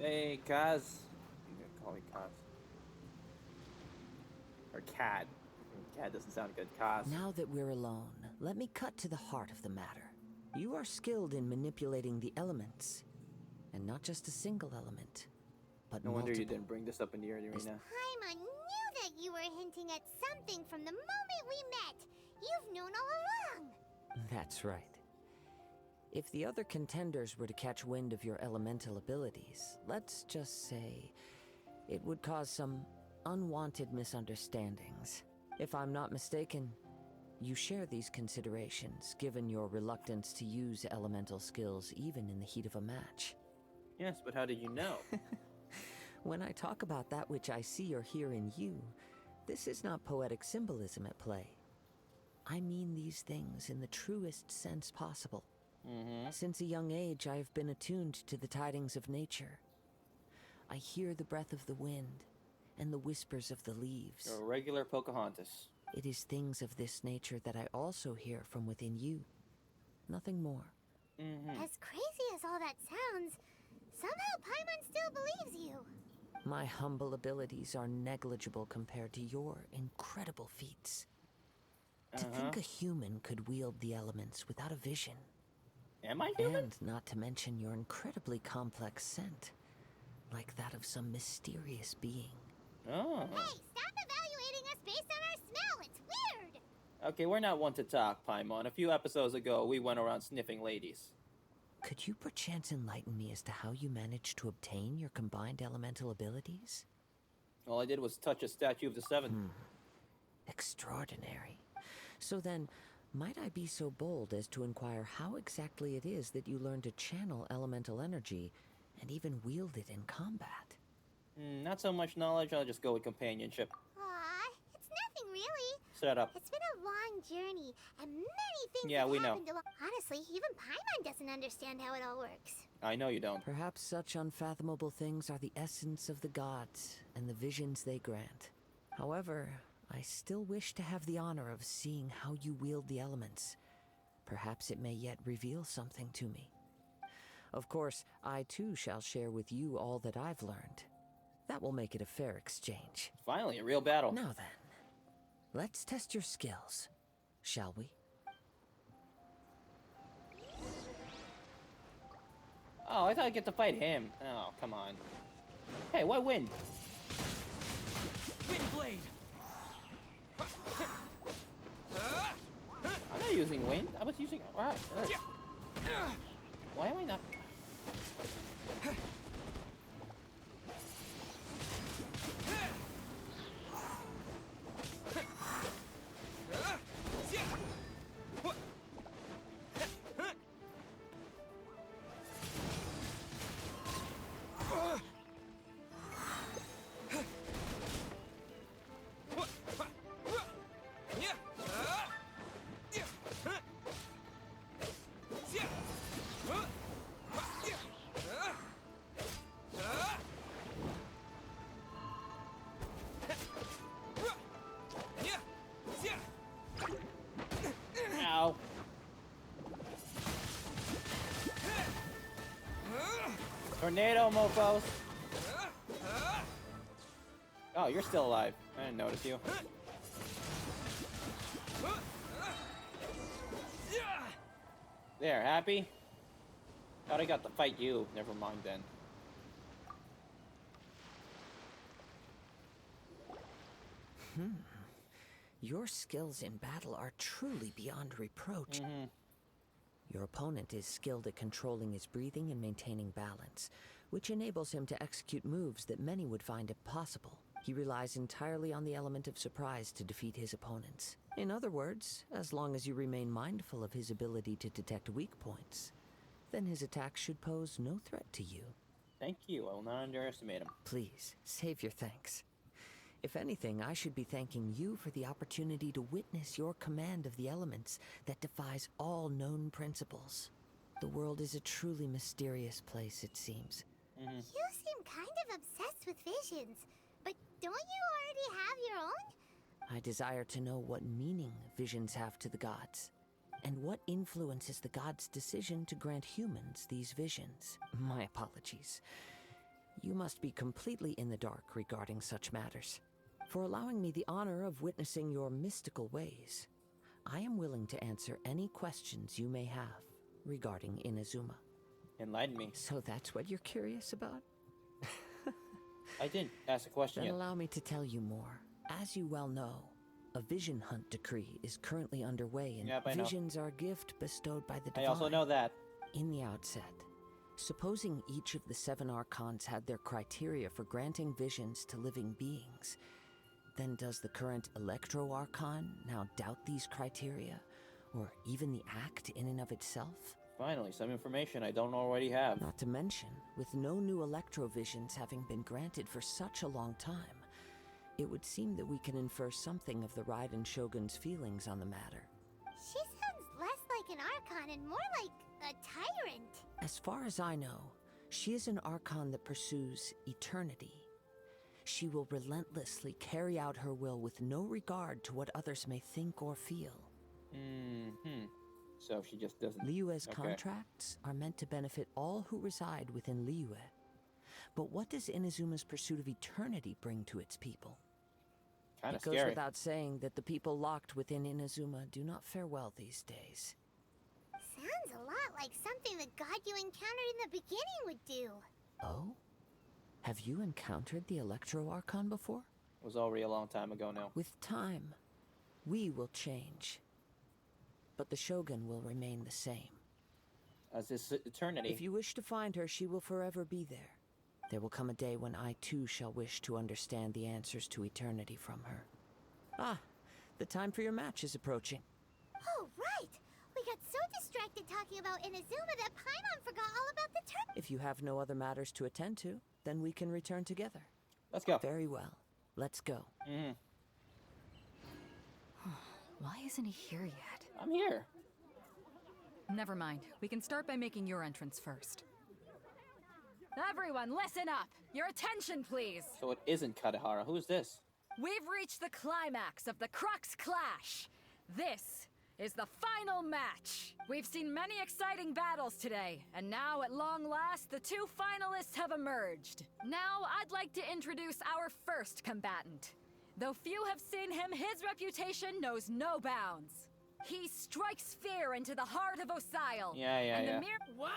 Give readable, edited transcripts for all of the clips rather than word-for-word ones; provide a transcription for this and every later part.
Hey, Kaz. You can call me Kaz. Or Cad. Cad doesn't sound good. Kaz. Now that we're alone, let me cut to the heart of the matter. You are skilled in manipulating the elements, and not just a single element, but No wonder multiple. you didn't bring this up in the arena. Paimon knew that you were hinting at something from the moment we met. You've known all along. That's right. If the other contenders were to catch wind of your elemental abilities, let's just say it would cause some unwanted misunderstandings. If I'm not mistaken, you share these considerations, given your reluctance to use elemental skills even in the heat of a match. Yes, but how did you know? When I talk about that which I see or hear in you, this is not poetic symbolism at play. I mean these things in the truest sense possible. Since a young age, I have been attuned to the tidings of nature. I hear the breath of the wind and the whispers of the leaves. You're a regular Pocahontas. It is things of this nature that I also hear from within you. Nothing more. As crazy as all that sounds, somehow Paimon still believes you. My humble abilities are negligible compared to your incredible feats. To think a human could wield the elements without a vision. Am I human? And not to mention your incredibly complex scent, like that of some mysterious being. Oh. Hey, stop evaluating us based on our smell. It's weird. Okay, we're not one to talk, Paimon. A few episodes ago, we went around sniffing ladies. Could you perchance enlighten me as to how you managed to obtain your combined elemental abilities? All I did was touch a statue of the Seven. Extraordinary. So then, might I be so bold as to inquire how exactly it is that you learned to channel elemental energy and even wield it in combat? Not so much knowledge, I'll just go with companionship. Aw, it's nothing really. Shut up. It's been a long journey, and many things Yeah, have we know. happened along. Honestly, even Paimon doesn't understand how it all works. I know you don't. Perhaps such unfathomable things are the essence of the gods and the visions they grant. However, I still wish to have the honor of seeing how you wield the elements. Perhaps it may yet reveal something to me. Of course, I too shall share with you all that I've learned. That will make it a fair exchange. Finally, a real battle. Now then, let's test your skills, shall we? Oh, I thought I'd get to fight him. Oh, come on. Hey, why wind? Wind blade. I'm not using wind. I was using earth. Why am I not? Ow. Tornado, mofos. Oh, you're still alive. I didn't notice you. There, happy? Thought I got to fight you. Never mind then. Your skills in battle are truly beyond reproach. Your opponent is skilled at controlling his breathing and maintaining balance, which enables him to execute moves that many would find impossible. He relies entirely on the element of surprise to defeat his opponents. In other words, as long as you remain mindful of his ability to detect weak points, then his attacks should pose no threat to you. Thank you. I will not underestimate him. Please, save your thanks. If anything, I should be thanking you for the opportunity to witness your command of the elements that defies all known principles. The world is a truly mysterious place, it seems. You seem kind of obsessed with visions, but don't you already have your own? I desire to know what meaning visions have to the gods, and what influences the gods' decision to grant humans these visions. My apologies. You must be completely in the dark regarding such matters. For allowing me the honor of witnessing your mystical ways, I am willing to answer any questions you may have regarding Inazuma. Enlighten me. So that's what you're curious about? I didn't ask a question Then yet. allow me to tell you more. As you well know, a vision hunt decree is currently underway, and Yep, I know. visions are a gift bestowed by the divine. I also know that. In the outset, supposing each of the 7 archons had their criteria for granting visions to living beings, then does the current Electro Archon now doubt these criteria, or even the act in and of itself? Finally, some information I don't already have. Not to mention, with no new Electrovisions having been granted for such a long time, it would seem that we can infer something of the Raiden Shogun's feelings on the matter. She sounds less like an Archon and more like a tyrant. As far as I know, she is an Archon that pursues eternity. She will relentlessly carry out her will with no regard to what others may think or feel. So she just doesn't... Liyue's Okay. contracts are meant to benefit all who reside within Liyue. But what does Inazuma's pursuit of eternity bring to its people? Kind It of goes scary. without saying that the people locked within Inazuma do not fare well these days. Sounds a lot like something the god you encountered in the beginning would do. Oh? Have you encountered the Electro Archon before? It was already a long time ago now. With time, we will change. But the Shogun will remain the same. As this eternity. If you wish to find her, she will forever be there. There will come a day when I too shall wish to understand the answers to eternity from her. Ah, the time for your match is approaching. Oh, right! We got so distracted talking about Inazuma that Paimon forgot all about the tournament. If you have no other matters to attend to, then we can return together. Let's go. Very well. Let's go. Why isn't he here yet? I'm here. Never mind. We can start by making your entrance first. Everyone, listen up! Your attention, please! So it isn't Kadahara. Who is this? We've reached the climax of the Crooks clash. This is the final match. We've seen many exciting battles today, and now at long last, the 2 finalists have emerged. Now, I'd like to introduce our first combatant. Though few have seen him, his reputation knows no bounds. He strikes fear into the heart of Osile. Yeah. Wow!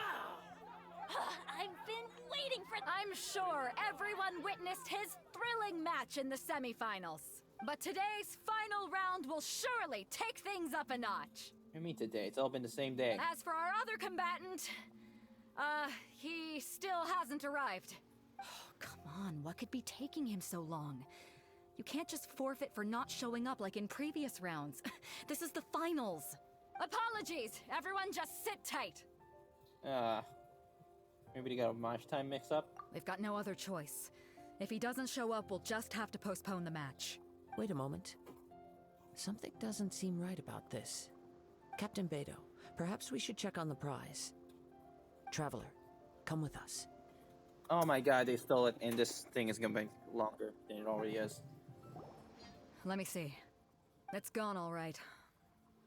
I've been waiting for... I'm sure everyone witnessed his thrilling match in the semifinals. But today's final round will surely take things up a notch. What do you mean today? It's all been the same day. As for our other combatant, he still hasn't arrived. Oh, come on, what could be taking him so long? You can't just forfeit for not showing up like in previous rounds. This is the finals. Apologies, everyone just sit tight. Maybe they got a match time mix up? We've got no other choice. If he doesn't show up, we'll just have to postpone the match. Wait a moment. Something doesn't seem right about this. Captain Beto, perhaps we should check on the prize. Traveler, come with us. Oh my god, they stole it, and this thing is gonna be longer than it already is. Let me see. It's gone all right.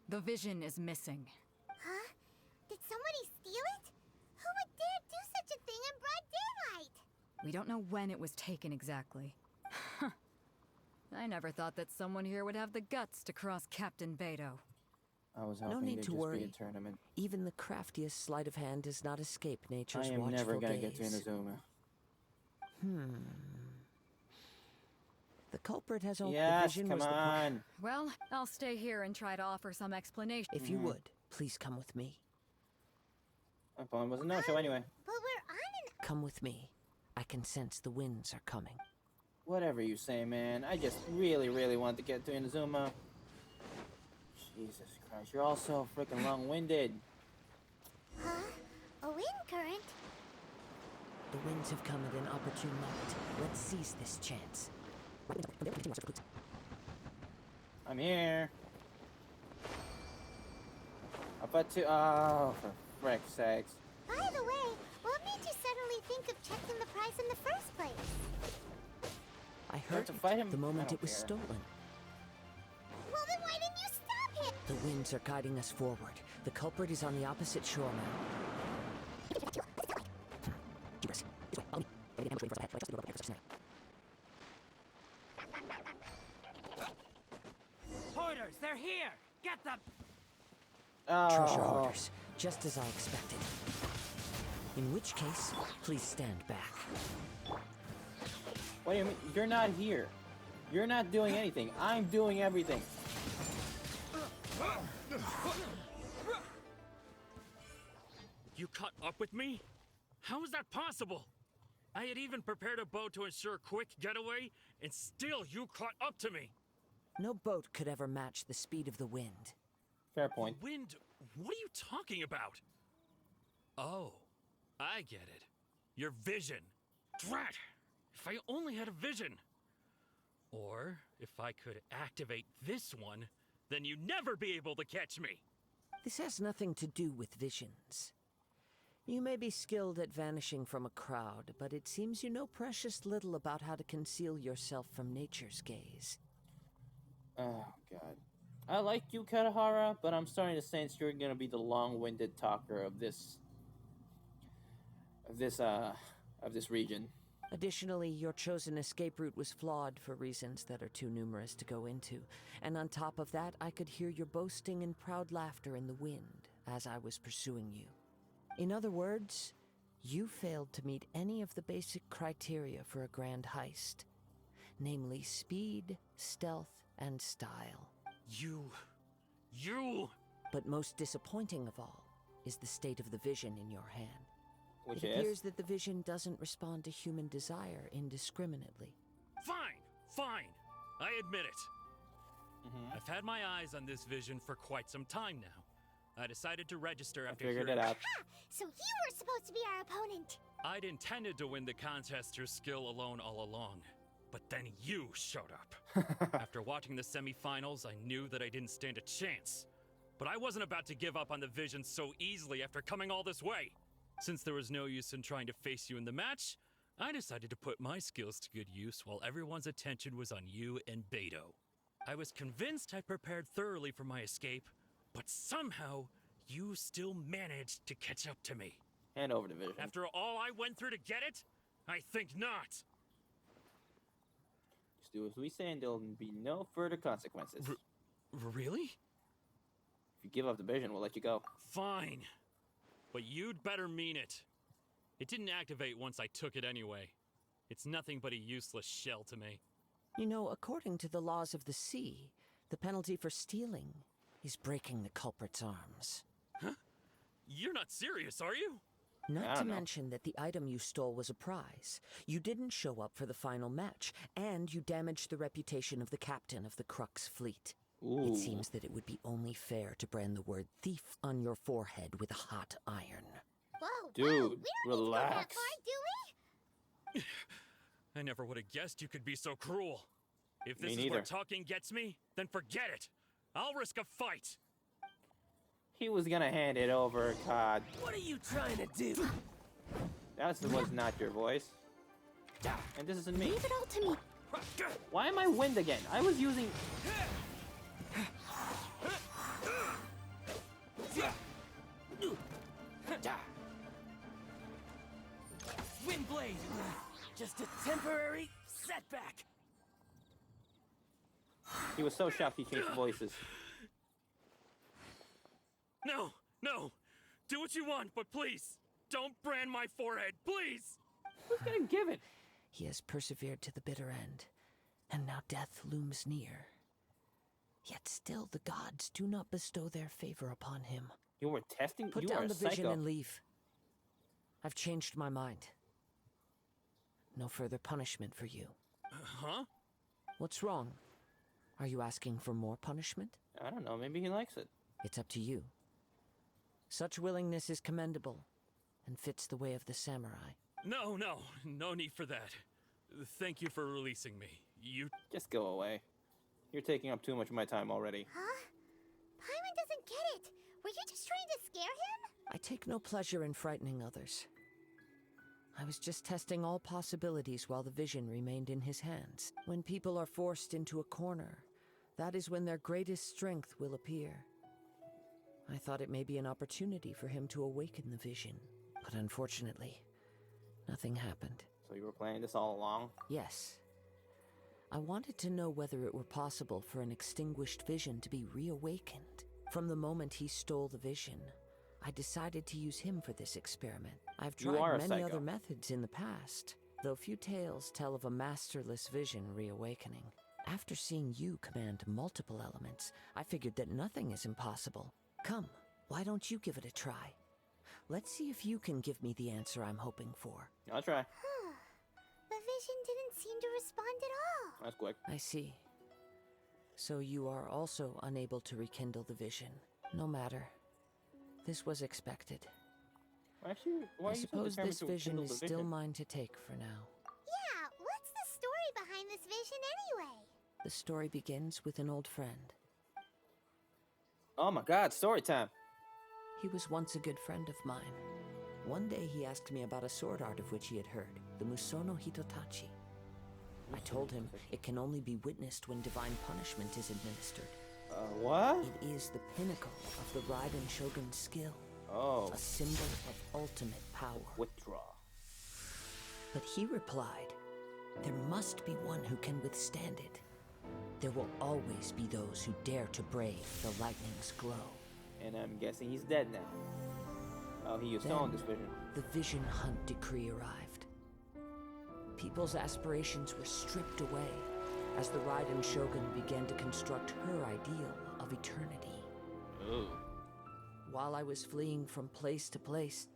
The vision is missing. Huh? Did somebody steal it? Who would dare do such a thing in broad daylight? We don't know when it was taken exactly. I never thought that someone here would have the guts to cross Captain Beto. I was hoping need it'd to just worry. be a tournament. Even the craftiest sleight of hand does not escape nature's I am watchful never gonna gaze. get to Inazuma. The culprit has opened the Yes, vision come was the on. Well, I'll stay here and try to offer some explanation. If you would, please come with me. My phone was a no-show anyway. But we're on an... Come with me. I can sense the winds are coming. Whatever you say, man. I just really, really want to get to Inazuma. Jesus Christ, you're all so freaking long-winded. Huh? A wind current? The winds have come at an opportune moment. Let's seize this chance. I'm here. But to... Oh, for frick's sakes. By the way, what made you suddenly think of checking the prize in the first place? I have heard to fight him? it the I moment don't it was care. stolen. Well, then why didn't you stop him? The winds are guiding us forward. The culprit is on the opposite shore now. orders! They're here! Get them! Treasure Oh, hoarders, just as I expected. In which case, please stand back. what do you mean? You're not here. You're not doing anything. I'm doing everything. You caught up with me? How is that possible? I had even prepared a boat to ensure a quick getaway, and still you caught up to me. No boat could ever match the speed of the wind. Fair point. Wind? What are you talking about? Oh, I get it. Your vision. Drat! If I only had a vision. Or if I could activate this one, then you'd never be able to catch me. This has nothing to do with visions. You may be skilled at vanishing from a crowd, but it seems you know precious little about how to conceal yourself from nature's gaze. Oh, God. I like you, Katahara, but I'm starting to sense you're gonna be the long-winded talker of this region. Additionally, your chosen escape route was flawed for reasons that are too numerous to go into. And on top of that, I could hear your boasting and proud laughter in the wind as I was pursuing you. In other words, you failed to meet any of the basic criteria for a grand heist. Namely speed, stealth, and style. You... But most disappointing of all is the state of the vision in your hand. Which It is? appears that the vision doesn't respond to human desire indiscriminately. Fine. I admit it. I've had my eyes on this vision for quite some time now. I decided to register after Figured hearing... it out. Ha! So you were supposed to be our opponent. I'd intended to win the contest through skill alone all along. But then you showed up. After watching the semifinals, I knew that I didn't stand a chance. But I wasn't about to give up on the vision so easily after coming all this way. Since there was no use in trying to face you in the match, I decided to put my skills to good use while everyone's attention was on you and Beto. I was convinced I prepared thoroughly for my escape, but somehow you still managed to catch up to me. Hand over the vision. After all I went through to get it? I think not. Just do as we say and there'll be no further consequences. Really? If you give up the vision, we'll let you go. Fine. But you'd better mean it. It didn't activate once I took it anyway. It's nothing but a useless shell to me. You know, according to the laws of the sea, the penalty for stealing is breaking the culprit's arms. Huh? You're not serious, are you? I Not to don't know. mention that the item you stole was a prize. You didn't show up for the final match, and you damaged the reputation of the captain of the Crooks fleet. Ooh. It seems that it would be only fair to brand the word thief on your forehead with a hot iron. Whoa, Dude, whoa, we don't need to go that relax. far, do we? I never would have guessed you could be so cruel. If Me this is neither. where talking gets me, then forget it. I'll risk a fight. He was gonna hand it over, God. What are you trying to do? That was not your voice. And this isn't me. Leave it all to me. Why am I wind again? I was using... Windblade! Just a temporary setback. He was so shocked he changed voices. No. Do what you want, but please, don't brand my forehead, please. Who's gonna give it? He has persevered to the bitter end, and now death looms near. Yet still the gods do not bestow their favor upon him. You were testing? Put You are down a the vision psycho. and leave. I've changed my mind. No further punishment for you. Huh? What's wrong? Are you asking for more punishment? I don't know, maybe he likes it. It's up to you. Such willingness is commendable, and fits the way of the samurai. No need for that. Thank you for releasing me. You... Just go away. You're taking up too much of my time already. Huh? Paimon doesn't get it. Were you just trying to scare him? I take no pleasure in frightening others. I was just testing all possibilities while the vision remained in his hands. When people are forced into a corner, that is when their greatest strength will appear. I thought it may be an opportunity for him to awaken the vision, but unfortunately, nothing happened. So you were planning this all along? Yes. I wanted to know whether it were possible for an extinguished vision to be reawakened. From the moment he stole the vision, I decided to use him for this experiment. I've You are tried a many psycho. other methods in the past, though few tales tell of a masterless vision reawakening. After seeing you command multiple elements, I figured that nothing is impossible. Come, why don't you give it a try? Let's see if you can give me the answer I'm hoping for. I'll try. The vision didn't seem to respond at all. That's quick. I see. So you are also unable to rekindle the vision. No matter. This was expected. Actually, why I are you so suppose determined this to vision rekindle is the still vision? mine to take for now. Yeah, what's the story behind this vision anyway? The story begins with an old friend. Oh my god, story time. He was once a good friend of mine. One day he asked me about a sword art of which he had heard, the Musono Hitotachi. I told him it can only be witnessed when divine punishment is administered. What? It is the pinnacle of the Raiden Shogun's skill, Oh, a symbol of ultimate power. withdraw. But he replied, there must be one who can withstand it. There will always be those who dare to brave the lightning's glow. And I'm guessing he's dead now. Oh, he used to own this vision. The Vision Hunt decree arrived. People's aspirations were stripped away as the Raiden Shogun began to construct her ideal of eternity. Ooh. While I was fleeing from place to place,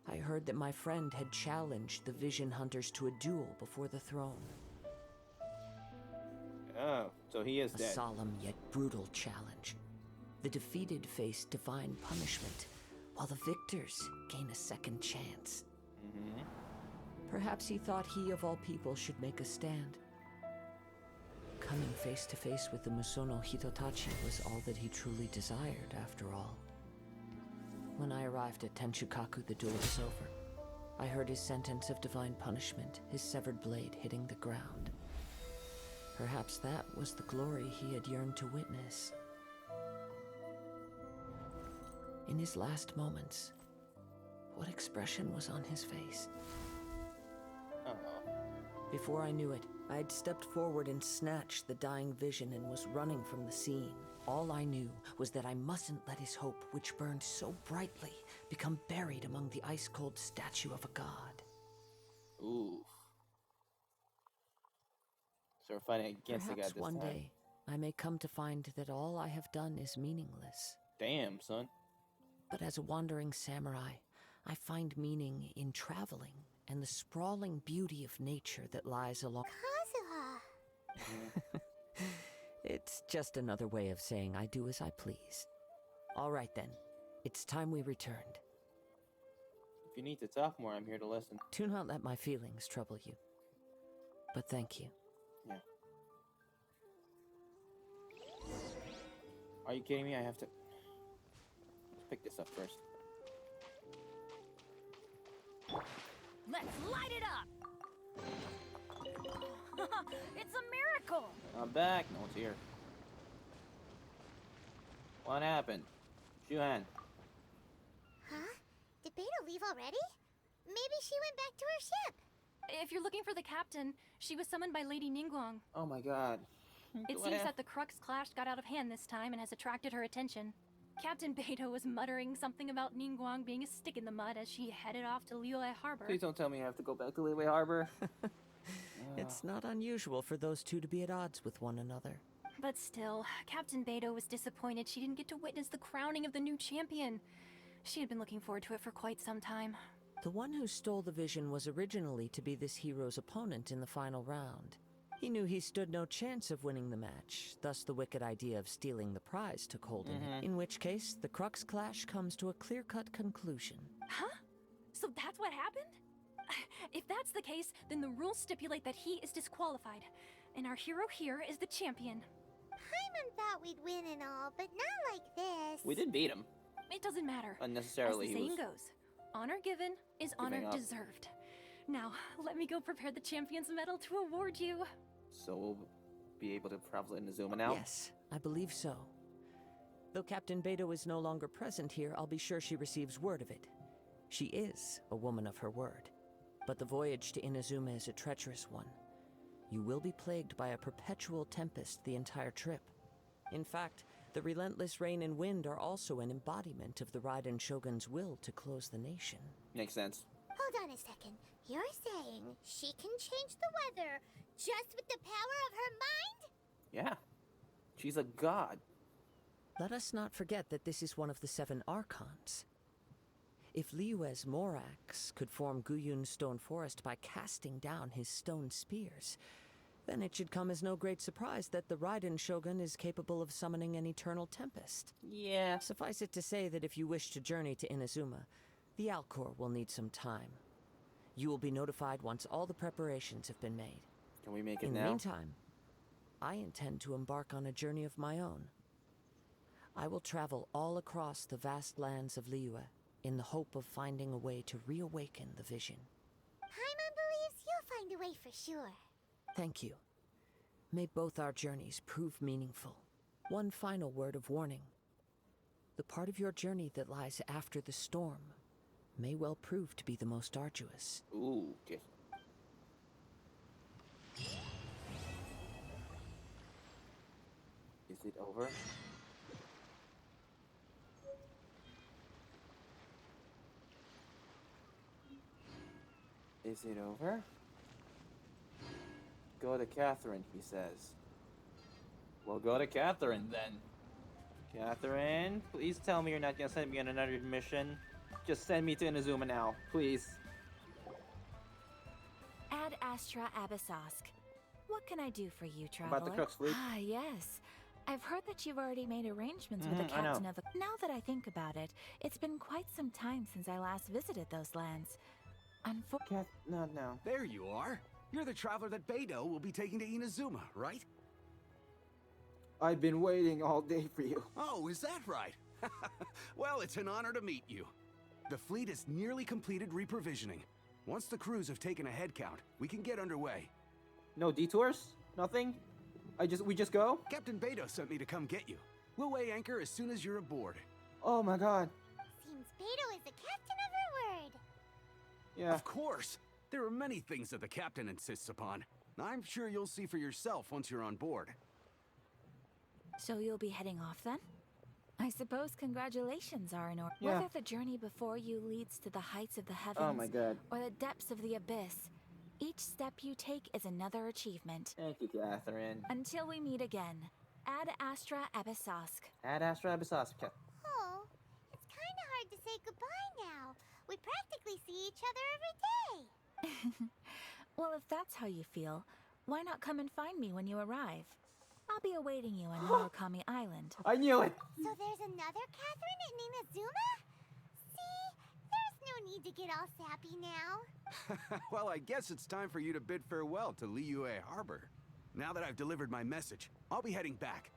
I heard that my friend had challenged the Vision Hunters to a duel before the throne. Oh, so he is A dead. solemn yet brutal challenge. The defeated face divine punishment, while the victors gain a second chance. Perhaps he thought he of all people should make a stand. Coming face to face with the Musono Hitotachi was all that he truly desired, after all. When I arrived at Tenshukaku, the duel was over. I heard his sentence of divine punishment, his severed blade hitting the ground. Perhaps that was the glory he had yearned to witness. In his last moments, what expression was on his face? Uh-oh. Before I knew it, I had stepped forward and snatched the dying vision and was running from the scene. All I knew was that I mustn't let his hope, which burned so brightly, become buried among the ice-cold statue of a god. Ooh. So we're fighting against the guy Perhaps this one time. day, I may come to find that all I have done is meaningless. Damn, son. But as a wandering samurai, I find meaning in traveling and the sprawling beauty of nature that lies along. Kazuha. It's just another way of saying I do as I please. All right then, it's time we returned. If you need to talk more, I'm here to listen. Do not let my feelings trouble you. But thank you. Yeah. Are you kidding me? I have to... Let's pick this up first. Let's light it up! It's a miracle! I'm back. No one's here. What happened? Shuhan. Huh? Did Beta leave already? Maybe she went back to her ship. If you're looking for the captain, she was summoned by Lady Ningguang. Oh my god. It seems that the Crooks clash got out of hand this time and has attracted her attention. Captain Beto was muttering something about Ningguang being a stick in the mud as she headed off to Liyue Harbor. Please don't tell me I have to go back to Liyue Harbor. It's not unusual for those two to be at odds with one another. But still, Captain Beto was disappointed she didn't get to witness the crowning of the new champion. She had been looking forward to it for quite some time. The one who stole the vision was originally to be this hero's opponent in the final round. He knew he stood no chance of winning the match, thus the wicked idea of stealing the prize took hold in him. In which case, the Crux clash comes to a clear-cut conclusion. Huh? So that's what happened? If that's the case, then the rules stipulate that he is disqualified, and our hero here is the champion. Paimon thought we'd win and all, but not like this. We did beat him. It doesn't matter. Unnecessarily, As the he saying was... goes, honor given is honor Giving up. deserved. Now, let me go prepare the champion's medal to award you. So we'll be able to travel in Azuma now? Yes, I believe so. Though Captain Beto is no longer present here, I'll be sure she receives word of it. She is a woman of her word. But the voyage to Inazuma is a treacherous one. you will be plagued by a perpetual tempest the entire trip. In fact, the relentless rain and wind are also an embodiment of the Raiden Shogun's will to close the nation. Makes sense. Hold on a second. You're saying she can change the weather just with the power of her mind? Yeah. She's a god. Let us not forget that this is one of the 7 Archons. If Liyue's Morax could form Guyun's stone forest by casting down his stone spears, then it should come as no great surprise that the Raiden Shogun is capable of summoning an eternal tempest. Yeah. Suffice it to say that if you wish to journey to Inazuma, the Alcor will need some time. You will be notified once all the preparations have been made. Can we make it In now? the meantime, I intend to embark on a journey of my own. I will travel all across the vast lands of Liyue in the hope of finding a way to reawaken the vision. Paimon believes you'll find a way for sure. Thank you. May both our journeys prove meaningful. One final word of warning. The part of your journey that lies after the storm may well prove to be the most arduous. Ooh, okay. Is it over? Is it over? Go to Catherine, he says. Well, go to Catherine then. Catherine, please tell me you're not gonna send me on another mission. Just send me to Inazuma now, please. Ad Astra Abyssosk. What can I do for you, traveler? About the Crooks fleet? Ah, yes. I've heard that you've already made arrangements with the I know. captain of the... Now that I think about it, it's been quite some time since I last visited those lands. Cat, not now. There you are. You're the traveler that Beidou will be taking to Inazuma, right? I've been waiting all day for you. Oh, is that right? Well, it's an honor to meet you. The fleet is nearly completed reprovisioning. Once the crews have taken a head count, we can get underway. No detours? Nothing? We just go? Captain Beidou sent me to come get you. We'll weigh anchor as soon as you're aboard. Oh my god. Seems Beidou is the captain of her word. Yeah. Of course. There are many things that the captain insists upon. I'm sure you'll see for yourself once you're on board. So you'll be heading off then? I suppose congratulations are in order. Yeah. Whether the journey before you leads to the heights of the heavens Oh my god. or the depths of the abyss, each step you take is another achievement. Thank you, Catherine. Until we meet again, Ad Astra Abyssosk. Ad Astra Abyssos. Oh, it's kind of hard to say goodbye now. We practically see each other every day. Well, if that's how you feel, why not come and find me when you arrive? I'll be awaiting you on Murakami Island. I knew it! So there's another Catherine in Inazuma? See? There's no need to get all sappy now. Well, I guess it's time for you to bid farewell to Liyue Harbor. Now that I've delivered my message, I'll be heading back.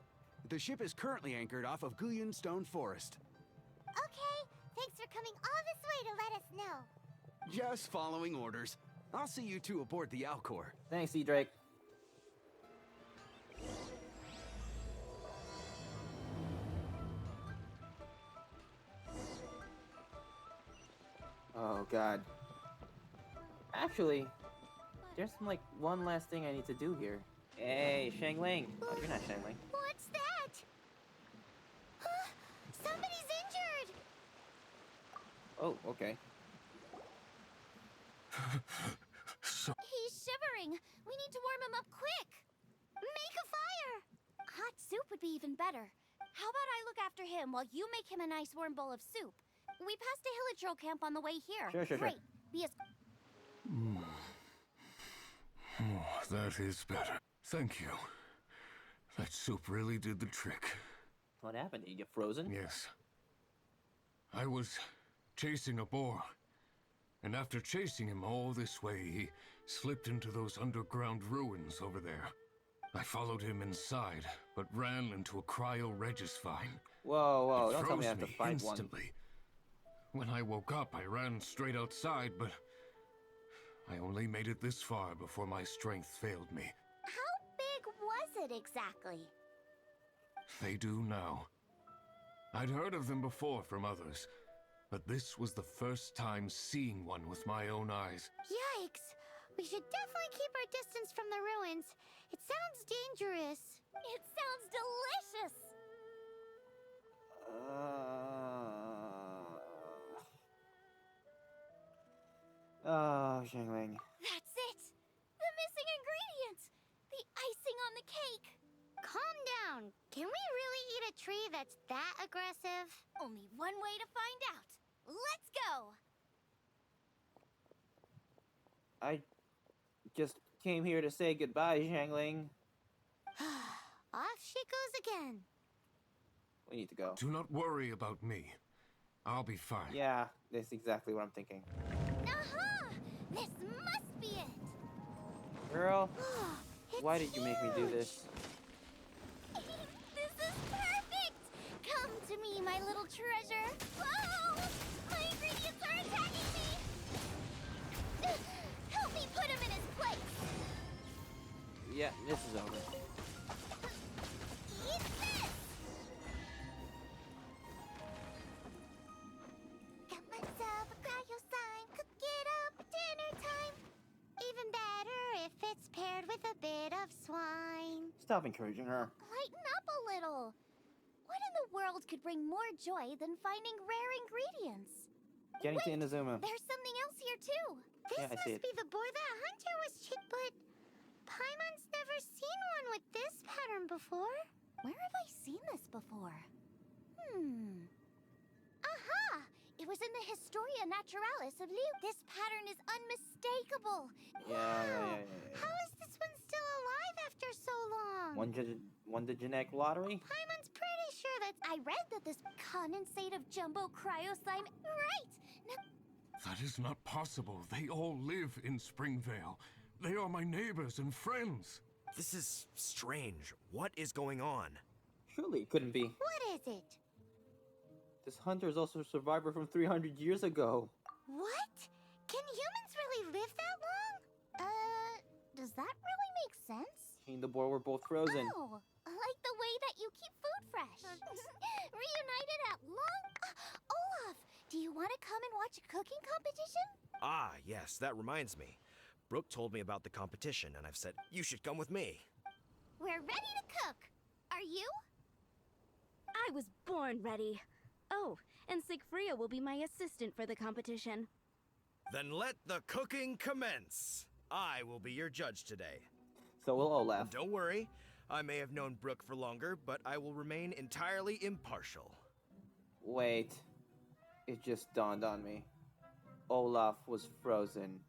The ship is currently anchored off of Guyun Stone Forest. Okay, thanks for coming all this way to let us know. Just following orders. I'll see you two aboard the Alcor. Thanks, E. Drake. Oh god. Actually, there's like one last thing I need to do here. Hey, Shang Ling. Oh, you're not Shang Ling. What's that? Somebody's injured! Oh, okay. He's shivering. We need to warm him up quick. Make a fire! Hot soup would be even better. How about I look after him while you make him a nice warm bowl of soup? We passed a Hilichurl camp on the way here. Sure. Great. Be as... Oh, that is better. Thank you. That soup really did the trick. What happened? Did you get frozen? Yes. I was chasing a boar. And after chasing him all this way, he slipped into those underground ruins over there. I followed him inside, but ran into a cryo-regis vine. Whoa, It don't tell me I froze have to fight instantly. When I woke up, I ran straight outside, but I only made it this far before my strength failed me. How big was it exactly? They do now. I'd heard of them before from others, but this was the first time seeing one with my own eyes. Yikes! We should definitely keep our distance from the ruins. It sounds dangerous. It sounds delicious. Oh, Xiangling. That's it! The missing ingredient! The icing on the cake! Calm down. Can we really eat a tree that's that aggressive? Only one way to find out. Let's go! I just came here to say goodbye, Xiangling. Off she goes again. We need to go. Do not worry about me. I'll be fine. Yeah, that's exactly what I'm thinking. Aha! This must be it! Girl, It's why did you make me do huge. this? This is perfect! Come to me, my little treasure. Whoa! My ingredients are attacking me! Help me put him in his place! Yeah, this is over. Eat this! Got myself a cryo sign. Cook it up, dinner time. Even better if it's paired with a bit of swine. Stop encouraging her. Lighten up a little. What in the world could bring more joy than finding rare ingredients? Getting to Inazuma. There's something else here too. This Yeah, I see must it. be the boy that Hunter was but Paimon's never seen one with this pattern before. Where have I seen this before? Aha! It was in the Historia Naturalis of Liu. This pattern is unmistakable. Yeah. How is this one still alive after so long? Won the genetic lottery? Paimon's pretty sure that I read that this condensate of jumbo cryo slime. Right! Now, That is not possible. They all live in Springvale. They are my neighbors and friends. This is strange. What is going on? Surely it couldn't be. what is it? This hunter is also a survivor from 300 years ago. What? Can humans really live that long? Does that really make sense? He and the boar were both frozen. Oh, like the way that you keep food fresh. Reunited at long... Olaf, do you want to come and watch a cooking competition? Ah, yes, that reminds me. Brooke told me about the competition, and I've said, you should come with me. We're ready to cook. Are you? I was born ready. Oh, and Sigfria will be my assistant for the competition. Then let the cooking commence. I will be your judge today. So will Olaf. Don't worry, I may have known Brooke for longer, but I will remain entirely impartial. Wait. It just dawned on me. Olaf was frozen.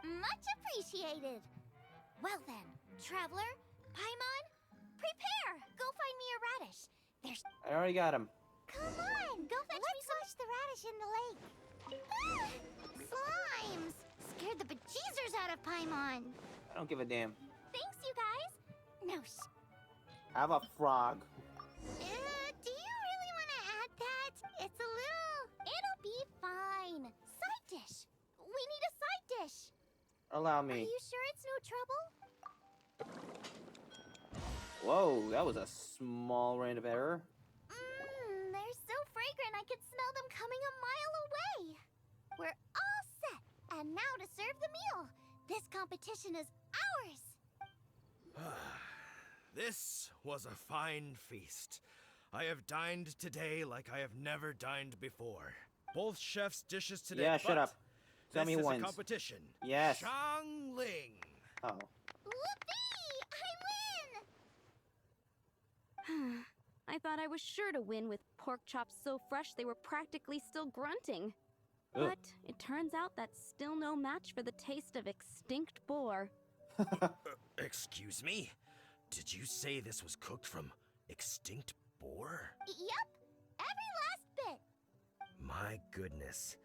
Much appreciated. Well then, traveler, Paimon, prepare. Go find me a radish. There's... I already got him. Come on, go fetch me some... wash the radish in the lake. Ah, slimes! Scared the bejeezers out of Paimon. I don't give a damn. Thanks, you guys. No, Have a frog. do you really want to add that? It's a little... It'll be fine. Side dish. We need a side dish. Allow Are me. you sure it's no trouble? Whoa, that was a small random error. They're so fragrant I could smell them coming a mile away. We're all set, and now to serve the meal. This competition is ours. This was a fine feast. I have dined today like I have never dined before. Both chefs' dishes today. Yeah, shut but up. Tell me this is once. a competition. Yes. Shangling. Oh. Whoopee! I win! I thought I was sure to win with pork chops so fresh they were practically still grunting. Ugh. But it turns out that's still no match for the taste of extinct boar. Excuse me? Did you say this was cooked from extinct boar? Yep, every last bit. My goodness.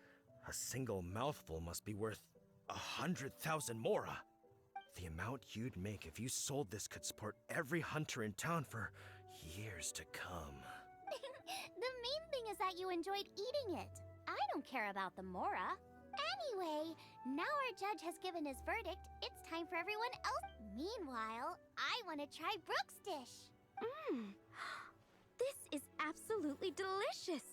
A single mouthful must be worth 100,000 mora. The amount you'd make if you sold this could support every hunter in town for years to come. The main thing is that you enjoyed eating it. I don't care about the mora. Anyway, now our judge has given his verdict. It's time for everyone else. Meanwhile, I want to try Brooke's dish. This is absolutely delicious.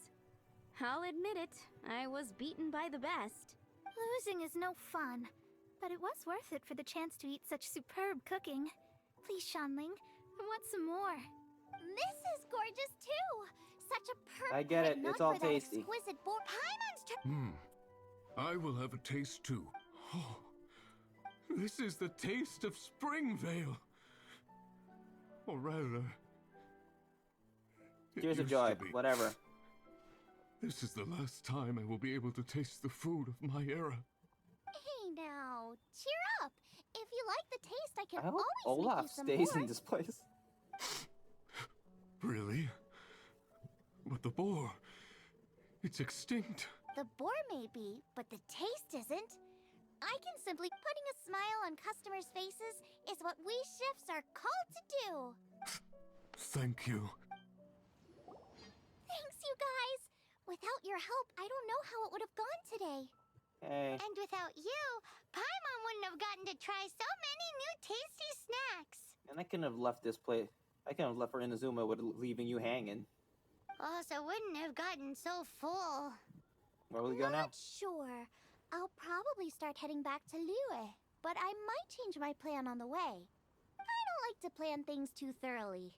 I'll admit it, I was beaten by the best. Losing is no fun, but it was worth it for the chance to eat such superb cooking. Please, Shanling, I want some more. This is gorgeous too. Such a perfect I get it. It's all tasty. Exquisite Paimon's I will have a taste too. Oh, this is the taste of Springvale. Or rather, it Tears of used joy. to be. Whatever. This is the last time I will be able to taste the food of my era. Hey now, cheer up. If you like the taste, I can I hope always Olaf make you some stays more. in this place. Really? But the boar, it's extinct. The boar may be, but the taste isn't. I can simply putting a smile on customers' faces is what we chefs are called to do. Thank you. Thanks, you guys. Without your help, I don't know how it would have gone today. Hey. And without you, Paimon wouldn't have gotten to try so many new tasty snacks. And I couldn't have left this place. I couldn't have left for Inazuma with leaving you hanging. Also, wouldn't have gotten so full. Where will we go now? Not sure. I'll probably start heading back to Liyue, but I might change my plan on the way. I don't like to plan things too thoroughly.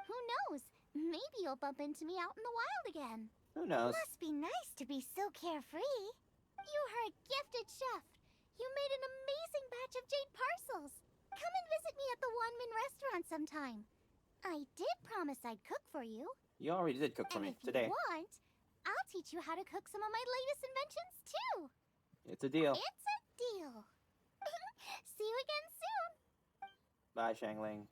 Who knows? Maybe you'll bump into me out in the wild again. Who knows? Must be nice to be so carefree. You are a gifted chef. You made an amazing batch of jade parcels. Come and visit me at the Wanmin restaurant sometime. I did promise I'd cook for you. You already did cook for And me if today. you want, I'll teach you how to cook some of my latest inventions too. It's a deal. It's a deal. See you again soon. Bye, Shangling.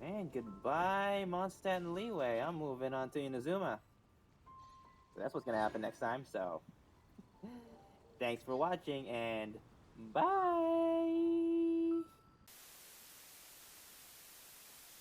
And goodbye, Mondstadt and Liyue. I'm moving on to Inazuma. So that's what's gonna happen next time, so... Thanks for watching, and bye!